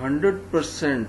100%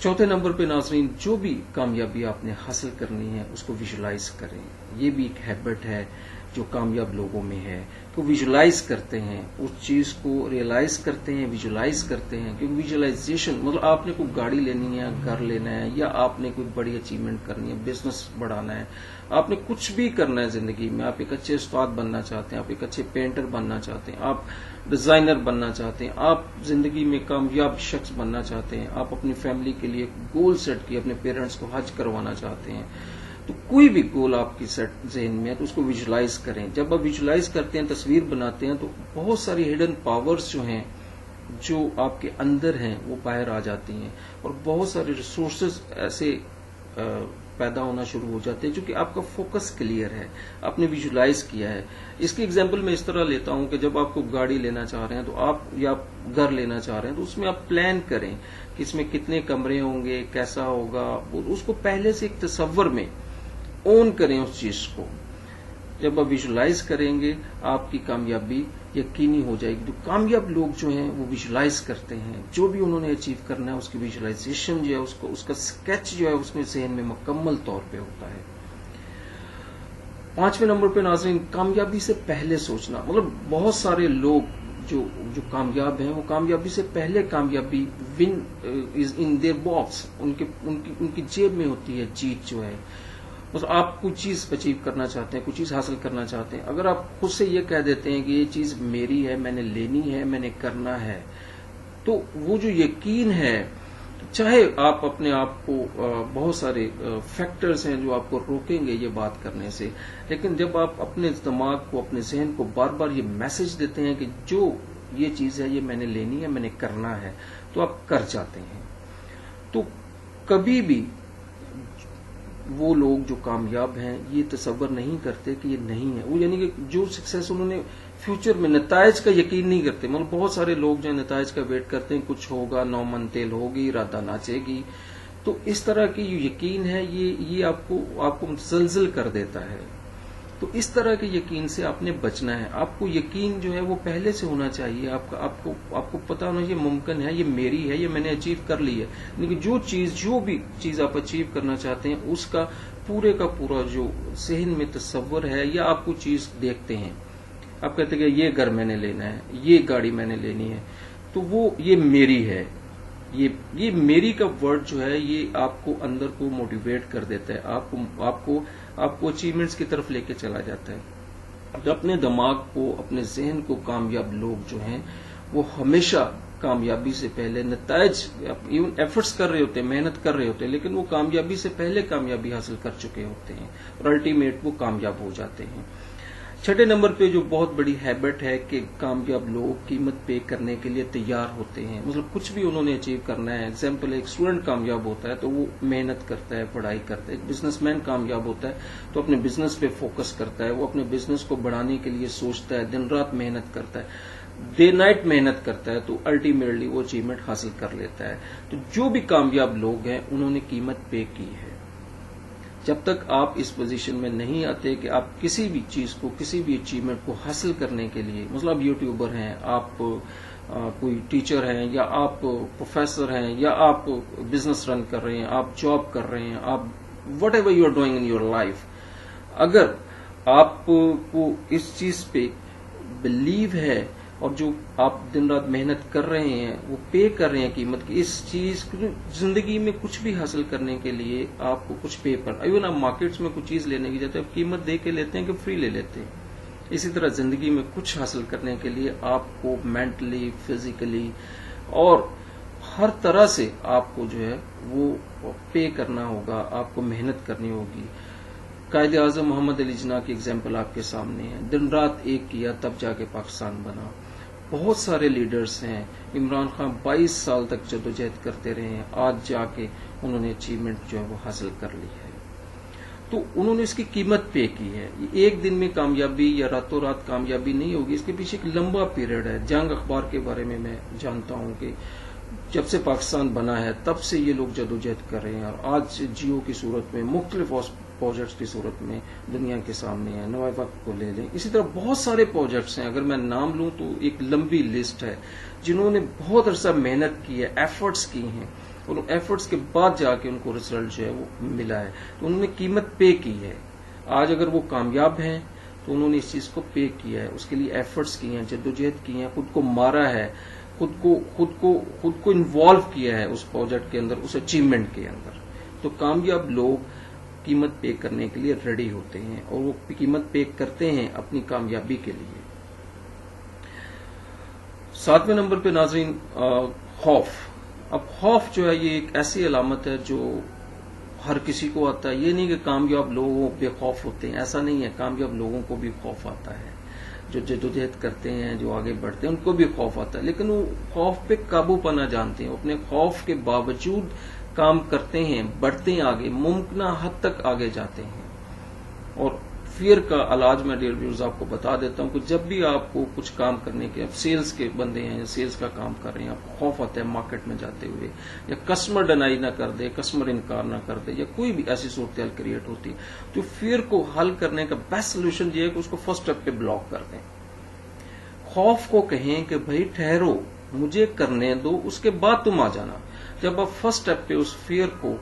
چوتھے نمبر پہ ناظرین، جو بھی کامیابی آپ نے حاصل کرنی ہے اس کو ویژولائز کریں. یہ بھی ایک ہیبٹ ہے جو کامیاب لوگوں میں ہے کہ ویژولائز کرتے ہیں، اس چیز کو ریئلائز کرتے ہیں، ویژولائز کرتے ہیں. کیونکہ ویژولائزیشن مطلب آپ نے کوئی گاڑی لینی ہے، گھر لینا ہے، یا آپ نے کوئی بڑی اچیومنٹ کرنی ہے، بزنس بڑھانا ہے، آپ نے کچھ بھی کرنا ہے زندگی میں. آپ ایک اچھے استاد بننا چاہتے ہیں، آپ ایک اچھے پینٹر بننا چاہتے ہیں، آپ ڈیزائنر بننا چاہتے ہیں، آپ زندگی میں کامیاب شخص بننا چاہتے ہیں، آپ اپنی فیملی کے لیے گول سیٹ کیے، اپنے پیرنٹس کو حج کروانا چاہتے ہیں، تو کوئی بھی گول آپ کی سیٹ ذہن میں ہے تو اس کو ویژولائز کریں. جب آپ ویژولائز کرتے ہیں، تصویر بناتے ہیں، تو بہت ساری ہڈن پاورز جو ہیں جو آپ کے اندر ہیں وہ باہر آ جاتی ہیں، اور بہت سارے ریسورسز ایسے پیدا ہونا شروع ہو جاتے ہیں جو کہ آپ کا فوکس کلیئر ہے، آپ نے ویژولائز کیا ہے. اس کی ایگزامپل میں اس طرح لیتا ہوں کہ جب آپ کو گاڑی لینا چاہ رہے ہیں تو آپ یا گھر لینا چاہ رہے ہیں تو اس میں آپ پلان کریں کہ اس میں کتنے کمرے ہوں گے، کیسا ہوگا، اس کو پہلے سے ایک تصور میں اون کریں اس چیز کو. جب آپ ویژولائز کریں گے آپ کی کامیابی یقینی ہو جائے گی. تو کامیاب لوگ جو ہیں وہ ویژولائز کرتے ہیں، جو بھی انہوں نے اچیو کرنا ہے اس کی ویژولائزیشن جو ہے، اس کا اسکیچ جو ہے اس میں ذہن میں مکمل طور پہ ہوتا ہے. پانچویں نمبر پہ ناظرین، کامیابی سے پہلے سوچنا. مطلب بہت سارے لوگ جو کامیاب ہیں وہ کامیابی سے پہلے کامیابی win is in their box, ان کی جیب میں ہوتی ہے جیت جو ہے. مطلب آپ کوئی چیز اچیو کرنا چاہتے ہیں، کوئی چیز حاصل کرنا چاہتے ہیں، اگر آپ خود سے یہ کہہ دیتے ہیں کہ یہ چیز میری ہے، میں نے لینی ہے، میں نے کرنا ہے، تو وہ جو یقین ہے، چاہے آپ اپنے آپ کو بہت سارے فیکٹرز ہیں جو آپ کو روکیں گے یہ بات کرنے سے، لیکن جب آپ اپنے دماغ کو، اپنے ذہن کو بار بار یہ میسج دیتے ہیں کہ جو یہ چیز ہے یہ میں نے لینی ہے، میں نے کرنا ہے، تو آپ کر جاتے ہیں. تو کبھی بھی وہ لوگ جو کامیاب ہیں یہ تصور نہیں کرتے کہ یہ نہیں ہے. وہ یعنی کہ جو سکسیس انہوں نے فیوچر میں نتائج کا یقین نہیں کرتے. مطلب بہت سارے لوگ جو نتائج کا ویٹ کرتے ہیں، کچھ ہوگا، نو من تیل ہوگی، رادہ ناچے گی. تو اس طرح کی جو یقین ہے یہ آپ کو متزلزل کر دیتا ہے. تو اس طرح کے یقین سے آپ نے بچنا ہے. آپ کو یقین جو ہے وہ پہلے سے ہونا چاہیے. آپ کو پتا ہونا یہ ممکن ہے، یہ میری ہے، یہ میں نے اچیو کر لی ہے. لیکن جو بھی چیز آپ اچیو کرنا چاہتے ہیں اس کا پورا جو ذہن میں تصور ہے، یا آپ کو چیز دیکھتے ہیں، آپ کہتے ہیں کہ یہ گھر میں نے لینا ہے، یہ گاڑی میں نے لینی ہے، تو وہ یہ میری ہے. یہ میری کا ورڈ جو ہے یہ آپ کو اندر کو موٹیویٹ کر دیتا ہے، آپ کو اچیومنٹس کی طرف لے کے چلا جاتا ہے. اپنے دماغ کو، اپنے ذہن کو، کامیاب لوگ جو ہیں وہ ہمیشہ کامیابی سے پہلے نتائج، ایون ایفرٹس کر رہے ہوتے ہیں، محنت کر رہے ہوتے ہیں، لیکن وہ کامیابی سے پہلے کامیابی حاصل کر چکے ہوتے ہیں اور الٹیمیٹ وہ کامیاب ہو جاتے ہیں. چھٹے نمبر پہ جو بہت بڑی ہیبٹ ہے کہ کامیاب لوگ قیمت پے کرنے کے لیے تیار ہوتے ہیں. مطلب کچھ بھی انہوں نے اچیو کرنا ہے. ایگزامپل، ایک اسٹوڈنٹ کامیاب ہوتا ہے تو وہ محنت کرتا ہے، پڑھائی کرتا ہے. ایک بزنس مین کامیاب ہوتا ہے تو اپنے بزنس پہ فوکس کرتا ہے، وہ اپنے بزنس کو بڑھانے کے لیے سوچتا ہے، دن رات محنت کرتا ہے، ڈے نائٹ محنت کرتا ہے، تو الٹیمیٹلی وہ اچیومنٹ حاصل کر لیتا ہے. تو جو بھی کامیاب لوگ ہیں انہوں نے قیمت پے کی ہے. جب تک آپ اس پوزیشن میں نہیں آتے کہ آپ کسی بھی چیز کو، کسی بھی اچیومنٹ کو حاصل کرنے کے لیے، مثلا آپ یوٹیوبر ہیں، آپ کوئی ٹیچر ہیں، یا آپ پروفیسر ہیں، یا آپ بزنس رن کر رہے ہیں، آپ جاب کر رہے ہیں، آپ whatever you are doing in your life, اگر آپ کو اس چیز پہ بلیو ہے اور جو آپ دن رات محنت کر رہے ہیں وہ پے کر رہے ہیں قیمت کی اس چیز، زندگی میں کچھ بھی حاصل کرنے کے لیے آپ کو کچھ پے کرنا. ایون آپ مارکیٹس میں کچھ چیز لینے کی جاتے ہیں، آپ قیمت دے کے لیتے ہیں کہ فری لے لیتے ہیں. اسی طرح زندگی میں کچھ حاصل کرنے کے لیے آپ کو مینٹلی، فزیکلی اور ہر طرح سے آپ کو جو ہے وہ پے کرنا ہوگا، آپ کو محنت کرنی ہوگی. قائد اعظم محمد علی جناح کی ایگزامپل آپ کے سامنے ہے. دن رات ایک کیا تب جا کے پاکستان بنا. بہت سارے لیڈرز ہیں. عمران خان 22 سال تک جدوجہد کرتے رہے ہیں، آج جا کے انہوں نے اچیومنٹ جو ہے وہ حاصل کر لی ہے. تو انہوں نے اس کی قیمت پے کی ہے. ایک دن میں کامیابی یا راتوں رات کامیابی نہیں ہوگی، اس کے پیچھے ایک لمبا پیریڈ ہے. جنگ اخبار کے بارے میں جانتا ہوں کہ جب سے پاکستان بنا ہے تب سے یہ لوگ جدوجہد کر رہے ہیں، اور آج جیو کی صورت میں، مختلف پروجیکٹس کی صورت میں دنیا کے سامنے ہیں. نوائے وقت کو لے لیں، اسی طرح بہت سارے پروجیکٹس ہیں. اگر میں نام لوں تو ایک لمبی لسٹ ہے جنہوں نے بہت عرصہ محنت کی ہے، ایفرٹس کی ہیں. اور ان ایفرٹس کے بعد جا کے ان کو ریزلٹ جو ہے وہ ملا ہے. تو انہوں نے قیمت پے کی ہے. آج اگر وہ کامیاب ہیں تو انہوں نے اس چیز کو پے کیا ہے, اس کے لیے ایفرٹس کی ہیں, جدوجہد کی ہیں, خود کو مارا ہے, خود کو انوالو کیا ہے اس پروجیکٹ کے اندر, اس اچیومنٹ کے اندر. تو کامیاب لوگ قیمت پے کرنے کے لیے ریڈی ہوتے ہیں اور وہ قیمت پے کرتے ہیں اپنی کامیابی کے لیے. 7ویں نمبر پہ ناظرین خوف. اب خوف جو ہے یہ ایک ایسی علامت ہے جو ہر کسی کو آتا ہے. یہ نہیں کہ کامیاب لوگوں بے خوف ہوتے ہیں, ایسا نہیں ہے. کامیاب لوگوں کو بھی خوف آتا ہے, جو جدوجہد کرتے ہیں, جو آگے بڑھتے ہیں, ان کو بھی خوف آتا ہے, لیکن وہ خوف پہ قابو پانا جانتے ہیں. اپنے خوف کے باوجود کام کرتے ہیں, بڑھتے ہیں آگے, ممکنہ حد تک آگے جاتے ہیں. اور فیئر کا علاج میں ڈیئر ویورز آپ کو بتا دیتا ہوں کہ جب بھی آپ کو کچھ کام کرنے کے, آپ سیلز کے بندے ہیں, سیلز کا کام کر رہے ہیں, آپ کو خوف آتا ہے مارکیٹ میں جاتے ہوئے, یا کسٹمر ڈینائی نہ کر دے, کسٹمر انکار نہ کر دے, یا کوئی بھی ایسی صورتحال کریٹ ہوتی, تو فیئر کو حل کرنے کا بیسٹ سولوشن یہ ہے کہ اس کو فرسٹ اسٹیپ پہ بلاک کر دیں. خوف کو کہیں کہ بھائی ٹھہرو, مجھے کرنے دو, اس کے بعد تم آ جانا. جب آپ فرسٹ اسٹیپ پہ اس فیئر کو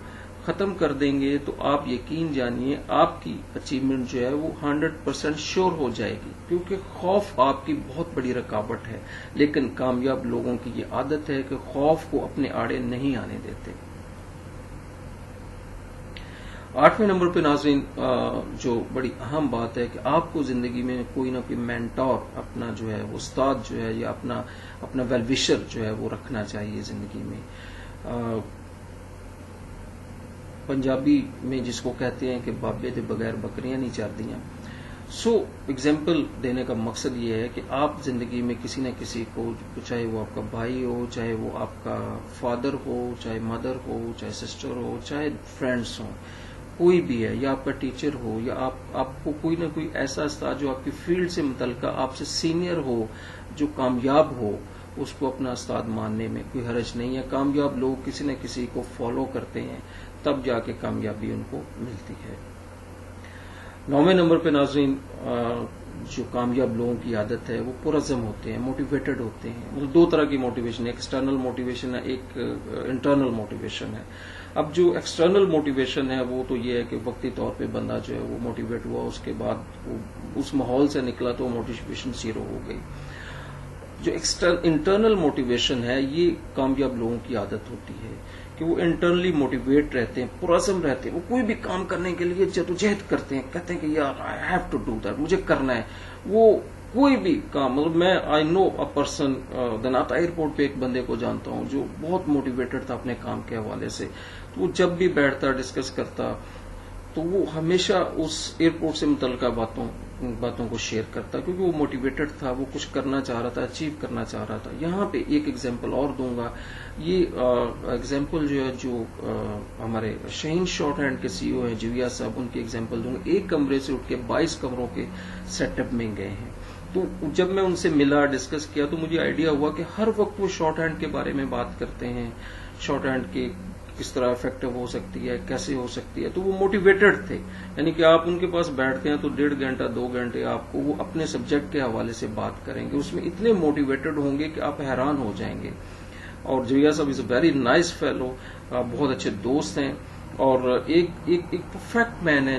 ختم کر دیں گے تو آپ یقین جانیے آپ کی اچیومنٹ جو ہے وہ 100% شیور ہو جائے گی, کیونکہ خوف آپ کی بہت بڑی رکاوٹ ہے. لیکن کامیاب لوگوں کی یہ عادت ہے کہ خوف کو اپنے آڑے نہیں آنے دیتے. 8ویں نمبر پہ ناظرین جو بڑی اہم بات ہے کہ آپ کو زندگی میں کوئی نہ کوئی مینٹور, اپنا جو ہے وہ استاد جو ہے, یا اپنا ویل وشر جو ہے وہ رکھنا چاہیے زندگی میں. پنجابی میں جس کو کہتے ہیں کہ بابے دے بغیر بکریاں نہیں چردیاں. سو ایگزامپل دینے کا مقصد یہ ہے کہ آپ زندگی میں کسی نہ کسی کو, چاہے وہ آپ کا بھائی ہو, چاہے وہ آپ کا فادر ہو, چاہے مدر ہو, چاہے سسٹر ہو, چاہے فرینڈس ہوں, کوئی بھی ہے, یا آپ کا ٹیچر ہو, یا آپ کو کوئی نہ کوئی ایسا استاد جو آپ کی فیلڈ سے متعلقہ آپ سے سینئر ہو, جو کامیاب ہو, اس کو اپنا استاد ماننے میں کوئی حرج نہیں ہے. کامیاب لوگ کسی نہ کسی کو فالو کرتے ہیں, تب جا کے کامیابی ان کو ملتی ہے. 9ویں نمبر پہ ناظرین جو کامیاب لوگوں کی عادت ہے وہ پرعزم ہوتے ہیں, موٹیویٹڈ ہوتے ہیں. مطلب دو طرح کی موٹیویشن ہے, ایکسٹرنل موٹیویشن ہے, ایک انٹرنل موٹیویشن ہے. اب جو ایکسٹرنل موٹیویشن ہے وہ تو یہ ہے کہ وقتی طور پہ بندہ جو ہے وہ موٹیویٹ ہوا, اس کے بعد اس ماحول سے نکلا تو موٹیویشن زیرو ہو گئی. جو انٹرنل موٹیویشن ہے یہ کامیاب لوگوں کی عادت ہوتی ہے کہ وہ انٹرنلی موٹیویٹ رہتے ہیں, پرعزم رہتے ہیں. وہ کوئی بھی کام کرنے کے لیے جدوجہد کرتے ہیں, کہتے ہیں کہ یار I have to do that, مجھے کرنا ہے. وہ کوئی بھی کام, مطلب میں آئی نو اے پرسن, دناتا ایئرپورٹ پہ ایک بندے کو جانتا ہوں جو بہت موٹیویٹڈ تھا اپنے کام کے حوالے سے. تو وہ جب بھی بیٹھتا, ڈسکس کرتا, تو وہ ہمیشہ اس ایئرپورٹ سے متعلقہ باتوں کو شیئر کرتا, کیونکہ وہ موٹیویٹڈ تھا, وہ کچھ کرنا چاہ رہا تھا, اچیو کرنا چاہ رہا تھا. یہاں پہ ایک ایگزامپل اور دوں گا. یہ ایگزامپل جو ہے جو ہمارے شہین شارٹ ہینڈ کے سی او ہیں جویا صاحب, ان کی ایگزامپل دوں گا. ایک کمرے سے اٹھ کے 22 کمروں کے سیٹ اپ میں گئے ہیں. تو جب میں ان سے ملا, ڈسکس کیا, تو مجھے آئیڈیا ہوا کہ ہر وقت وہ شارٹ ہینڈ کے بارے میں بات کرتے ہیں, شارٹ ہینڈ کے کس طرح افیکٹو ہو سکتی ہے, کیسے ہو سکتی ہے. تو وہ موٹیویٹڈ تھے, یعنی کہ آپ ان کے پاس بیٹھتے ہیں تو 1.5 گھنٹہ 2 گھنٹے آپ کو وہ اپنے سبجیکٹ کے حوالے سے بات کریں گے. اس میں اتنے موٹیویٹڈ ہوں گے کہ آپ حیران ہو جائیں گے. اور جویا صاحب از اے ویری نائس فیلو, بہت اچھے دوست ہیں, اور ایک پرفیکٹ مین ہے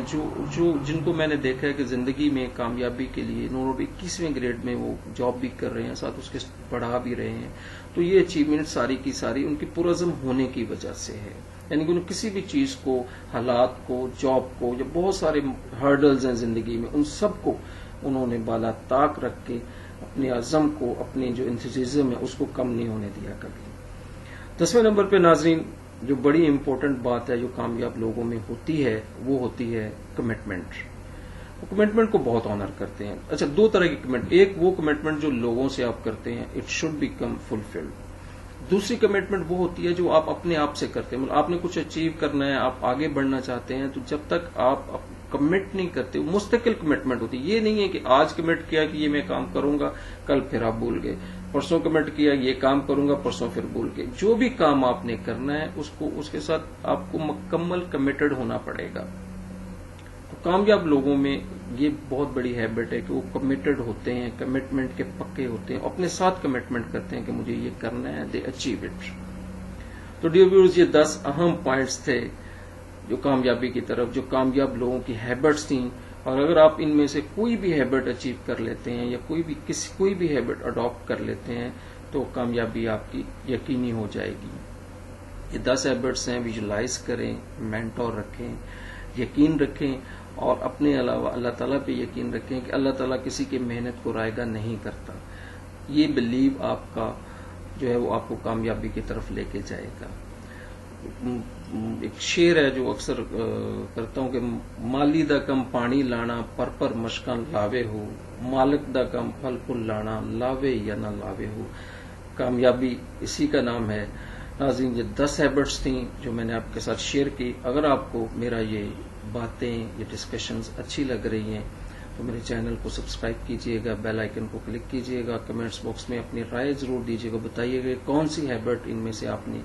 جو جن کو میں نے دیکھا ہے کہ زندگی میں کامیابی کے لیے انہوں نے 21ویں گریڈ میں وہ جاب بھی کر رہے ہیں, ساتھ اس کے پڑھا بھی رہے ہیں. تو یہ اچیومنٹ ساری کی ساری ان کی پرعزم ہونے کی وجہ سے ہے. یعنی کہ انہوں کسی بھی چیز کو, حالات کو, جاب کو, یا بہت سارے ہرڈلز ہیں زندگی میں, ان سب کو انہوں نے بالا طاق رکھ کے اپنے عزم کو, اپنی جو انتھوزیزم ہے اس کو کم نہیں ہونے دیا کبھی. 10ویں نمبر پہ ناظرین جو بڑی امپورٹنٹ بات ہے جو کامیاب لوگوں میں ہوتی ہے وہ ہوتی ہے کمٹمنٹ. وہ کمٹمنٹ کو بہت آنر کرتے ہیں. اچھا, 2 طرح کی کمٹمنٹ. ایک وہ کمٹمنٹ جو لوگوں سے آپ کرتے ہیں, اٹ شوڈ بیکم فلفلڈ. دوسری کمٹمنٹ وہ ہوتی ہے جو آپ اپنے آپ سے کرتے ہیں. مطلب آپ نے کچھ اچیو کرنا ہے, آپ آگے بڑھنا چاہتے ہیں, تو جب تک آپ کمٹ نہیں کرتے, وہ مستقل کمٹمنٹ ہوتی ہے. یہ نہیں ہے کہ آج کمٹ کیا کہ یہ میں کام کروں گا, کل پھر آپ بھول گئے, پرسوں کمٹ کیا یہ کام کروں گا, پرسوں پھر بھول گئے. جو بھی کام آپ نے کرنا ہے اس کے ساتھ آپ کو مکمل کمیٹڈ ہونا پڑے گا. تو کامیاب لوگوں میں یہ بہت بڑی ہیبٹ ہے کہ وہ کمیٹڈ ہوتے ہیں, کمٹمنٹ کے پکے ہوتے ہیں, اپنے ساتھ کمٹمنٹ کرتے ہیں کہ مجھے یہ کرنا ہے, دے اچیو اٹ. تو ڈیئر ویورز، یہ 10 اہم پوائنٹس تھے جو کامیابی کی طرف، جو کامیاب لوگوں کی ہیبٹس تھیں، اور اگر آپ ان میں سے کوئی بھی ہیبٹ اچیو کر لیتے ہیں یا کوئی بھی ہیبٹ اڈاپٹ کر لیتے ہیں تو کامیابی آپ کی یقینی ہو جائے گی۔ یہ 10 ہیبٹس ہیں، ویژولائز کریں، مینٹور رکھیں، یقین رکھیں، اور اپنے علاوہ اللہ تعالیٰ پہ یقین رکھیں کہ اللہ تعالیٰ کسی کی محنت کو رائیگاں نہیں کرتا۔ یہ بلیو آپ کا جو ہے وہ آپ کو کامیابی کی طرف لے کے جائے گا۔ ایک شعر ہے جو اکثر کرتا ہوں کہ مالی دا کم پانی لانا پر مشکاں لاوے ہو، مالک دا کم پھل پھل لانا لاوے یا نہ لاوے ہو۔ کامیابی اسی کا نام ہے۔ ناظرین، یہ 10 ہیبٹس تھیں جو میں نے آپ کے ساتھ شیئر کی۔ اگر آپ کو میرا یہ باتیں، یہ ڈسکشنز اچھی لگ رہی ہیں تو میرے چینل کو سبسکرائب کیجئے گا، بیل آئیکن کو کلک کیجئے گا، کمنٹس باکس میں اپنی رائے ضرور دیجئے گا، بتائیے گا کون سی ہیبٹ ان میں سے آپ نے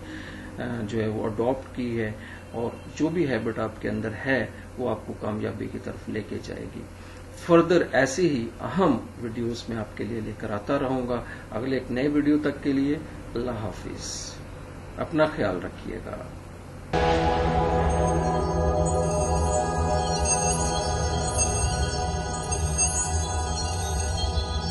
جو ہے وہ اڈاپٹ کی ہے، اور جو بھی ہیبٹ آپ کے اندر ہے وہ آپ کو کامیابی کی طرف لے کے جائے گی۔ فردر ایسی ہی اہم ویڈیوز میں آپ کے لیے لے کر آتا رہوں گا۔ اگلے ایک نئے ویڈیو تک کے لیے اللہ حافظ، اپنا خیال رکھیے گا۔